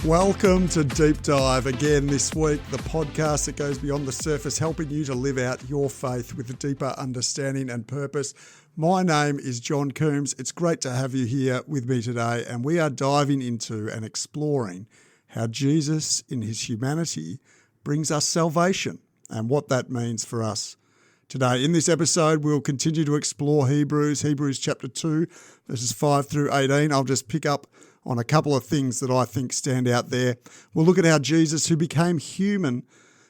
Welcome to Deep Dive again this week, the podcast that goes beyond the surface, helping you to live out your faith with a deeper understanding and purpose. My name is John Coombs. It's great to have you here with me today, and we are diving into and exploring how Jesus in his humanity brings us salvation and what that means for us today. In this episode, we'll continue to explore Hebrews chapter 2, verses 5 through 18. I'll just pick up on a couple of things that I think stand out there. We'll look at how Jesus, who became human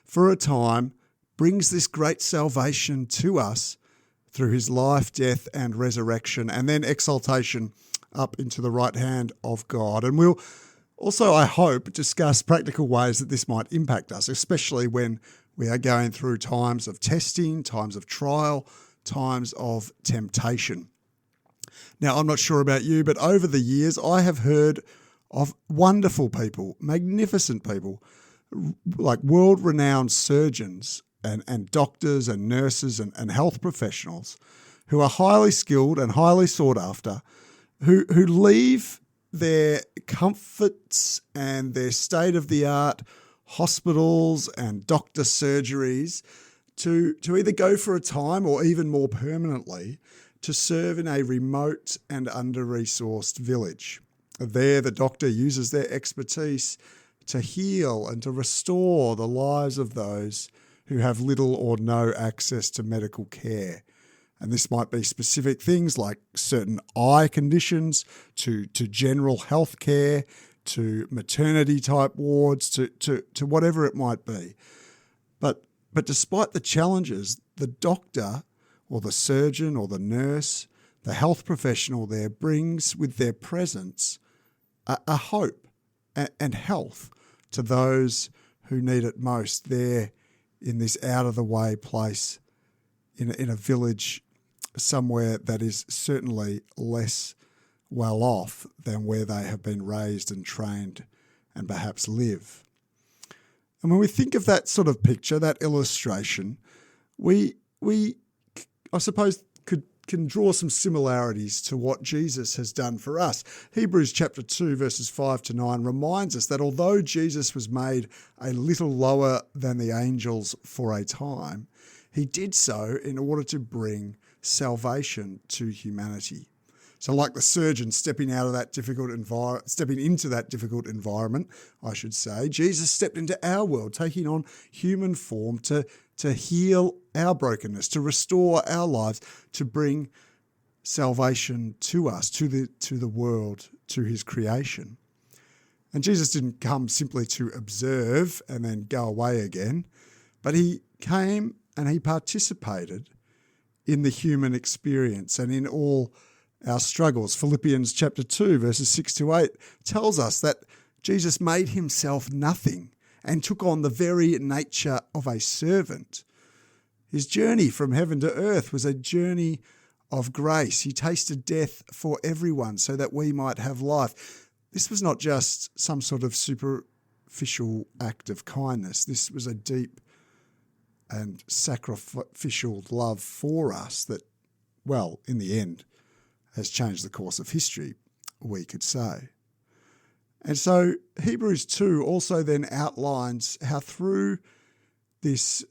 for a time, brings this great salvation to us through his life, death, and resurrection, and then exaltation up into the right hand of God. And we'll also, I hope, discuss practical ways that this might impact us, especially when we are going through times of testing, times of trial, times of temptation. Now, I'm not sure about you, but over the years, I have heard of wonderful people, magnificent people, like world-renowned surgeons and doctors and nurses and health professionals who are highly skilled and highly sought after, who leave their comforts and their state-of-the-art hospitals and doctor surgeries to either go for a time or even more permanently to serve in a remote and under-resourced village. There, the doctor uses their expertise to heal and to restore the lives of those who have little or no access to medical care. And this might be specific things like certain eye conditions, to general health care, to maternity-type wards, to whatever it might be. But despite the challenges, the doctor or the surgeon or the nurse, the health professional there brings with their presence a hope and health to those who need it most there in this out-of-the-way place in a village somewhere that is certainly less well off than where they have been raised and trained and perhaps live. And when we think of that sort of picture, that illustration, we I suppose can draw some similarities to what Jesus has done for us. Hebrews chapter 2 verses 5 to 9 reminds us that although Jesus was made a little lower than the angels for a time, he did so in order to bring salvation to humanity. So like the surgeon stepping into that difficult environment, I should say, Jesus stepped into our world, taking on human form to heal our brokenness, to restore our lives, to bring salvation to us, to the world, to his creation. And Jesus didn't come simply to observe and then go away again, but he came and he participated in the human experience and in all our struggles. Philippians chapter 2 verses 6 to 8 tells us that Jesus made himself nothing and took on the very nature of a servant. His journey from heaven to earth was a journey of grace. He tasted death for everyone so that we might have life. This was not just some sort of superficial act of kindness. This was a deep and sacrificial love for us that, well, in the end, has changed the course of history, we could say. And so Hebrews 2 also then outlines how through this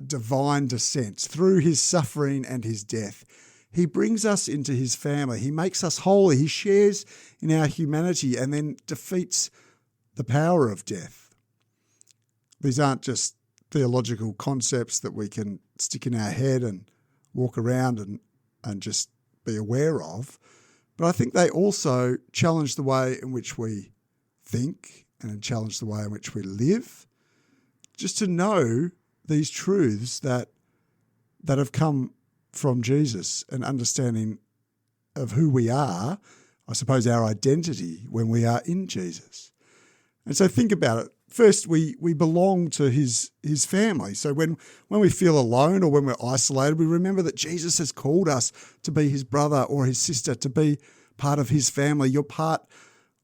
divine descent, through his suffering and his death, he brings us into his family. He makes us holy. He shares in our humanity and then defeats the power of death. These aren't just theological concepts that we can stick in our head and walk around and just be aware of, but I think they also challenge the way in which we think and challenge the way in which we live, just to know these truths that have come from Jesus, an understanding of who we are, I suppose our identity when we are in Jesus. And so think about it. First, we belong to his family. So when we feel alone or when we're isolated, we remember that Jesus has called us to be his brother or his sister, to be part of his family. You're part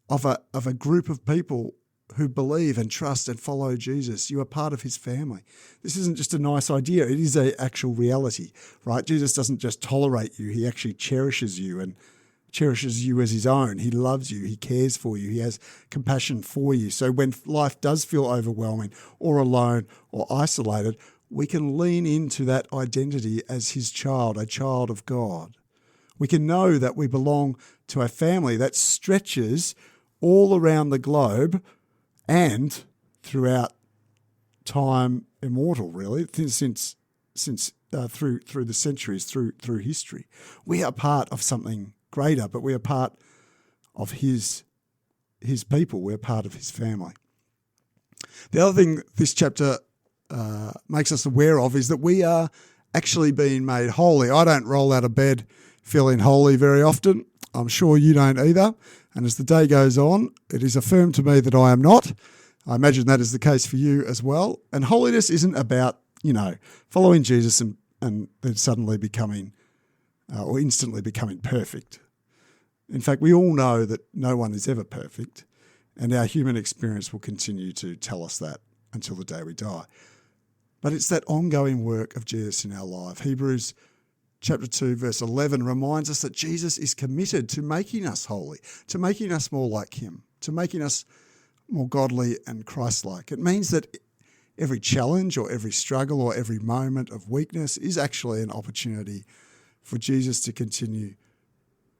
of a group of people who believe and trust and follow Jesus. You are part of his family. This isn't just a nice idea. It is an actual reality, right? Jesus doesn't just tolerate you. He actually cherishes you and cherishes you as his own. He loves you. He cares for you. He has compassion for you. So when life does feel overwhelming or alone or isolated, we can lean into that identity as his child, a child of God. We can know that we belong to a family that stretches all around the globe and throughout time immortal, really, since through the centuries, through history. We are part of something greater, but we are part of his people. We're part of his family. The other thing this chapter makes us aware of is that we are actually being made holy. I don't roll out of bed feeling holy very often. I'm sure you don't either. And as the day goes on, it is affirmed to me that I am not. I imagine that is the case for you as well. And holiness isn't about, following Jesus and then suddenly becoming or instantly becoming perfect. In fact, we all know that no one is ever perfect, and our human experience will continue to tell us that until the day we die. But it's that ongoing work of Jesus in our life. Hebrews chapter 2, verse 11 reminds us that Jesus is committed to making us holy, to making us more like him, to making us more godly and Christ-like. It means that every challenge or every struggle or every moment of weakness is actually an opportunity for Jesus to continue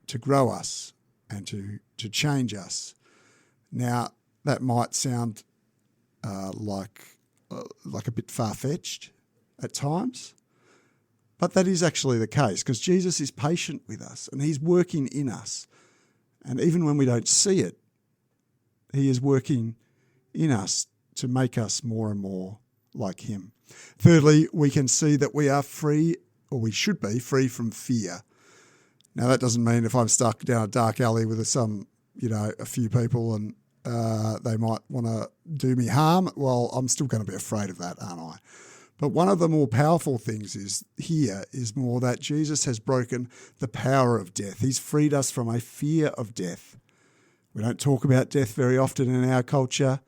to grow us and to change us. Now, that might sound like a bit far-fetched at times, but that is actually the case because Jesus is patient with us and he's working in us. And even when we don't see it, he is working in us to make us more and more like him. Thirdly, we can see that we are free, or we should be free from fear. Now, that doesn't mean if I'm stuck down a dark alley with a few people and they might want to do me harm, well, I'm still going to be afraid of that, aren't I? But one of the more powerful things is more that Jesus has broken the power of death. He's freed us from a fear of death. We don't talk about death very often in our culture.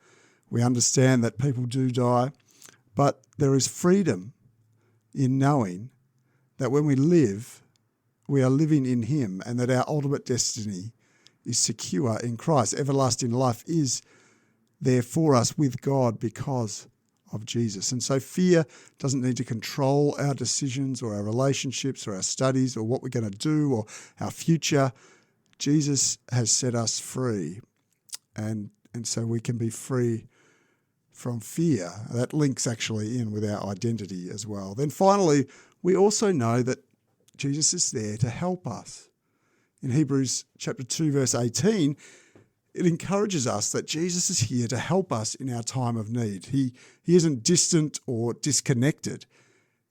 We understand that people do die, but there is freedom in knowing that when we live, we are living in him and that our ultimate destiny is secure in Christ. Everlasting life is there for us with God because of Jesus. And so fear doesn't need to control our decisions or our relationships or our studies or what we're going to do or our future. Jesus has set us free, and so we can be free from fear. That links actually in with our identity as well. Then finally, we also know that Jesus is there to help us. In Hebrews chapter 2, verse 18, it encourages us that Jesus is here to help us in our time of need. He isn't distant or disconnected.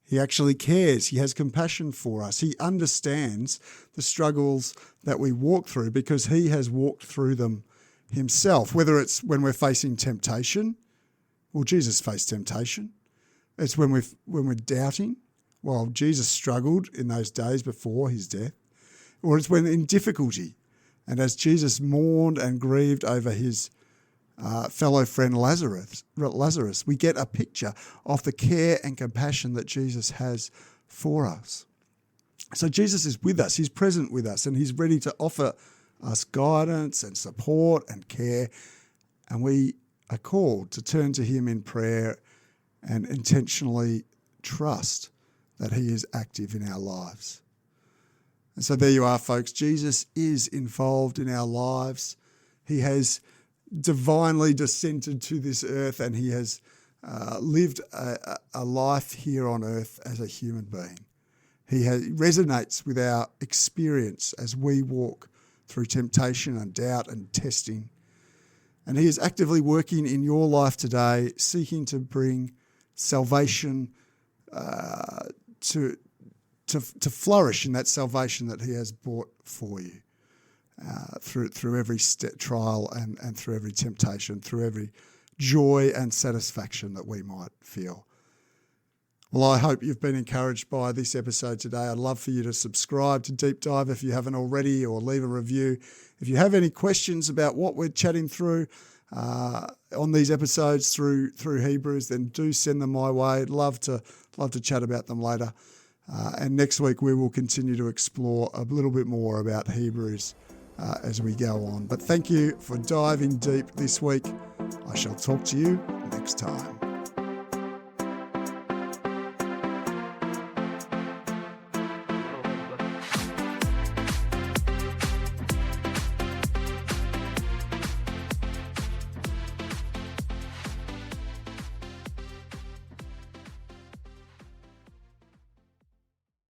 He actually cares. He has compassion for us. He understands the struggles that we walk through because he has walked through them himself, whether it's when we're facing temptation. Well, Jesus faced temptation. It's when we're doubting. Well, Jesus struggled in those days before his death. Or it's when in difficulty. And as Jesus mourned and grieved over his fellow friend Lazarus, we get a picture of the care and compassion that Jesus has for us. So Jesus is with us, he's present with us, and he's ready to offer us guidance and support and care. And we are called to turn to him in prayer and intentionally trust that he is active in our lives. And so there you are, folks. Jesus is involved in our lives. He has divinely descended to this earth and he has lived a life here on earth as a human being. He resonates with our experience as we walk through temptation and doubt and testing. And he is actively working in your life today, seeking to bring salvation to flourish in that salvation that he has brought for you through every trial and through every temptation, through every joy and satisfaction that we might feel. Well, I hope you've been encouraged by this episode today. I'd love for you to subscribe to Deep Dive if you haven't already, or leave a review. If you have any questions about what we're chatting through on these episodes through Hebrews, then do send them my way. I'd love to chat about them later. And next week we will continue to explore a little bit more about Hebrews as we go on. But thank you for diving deep this week. I shall talk to you next time.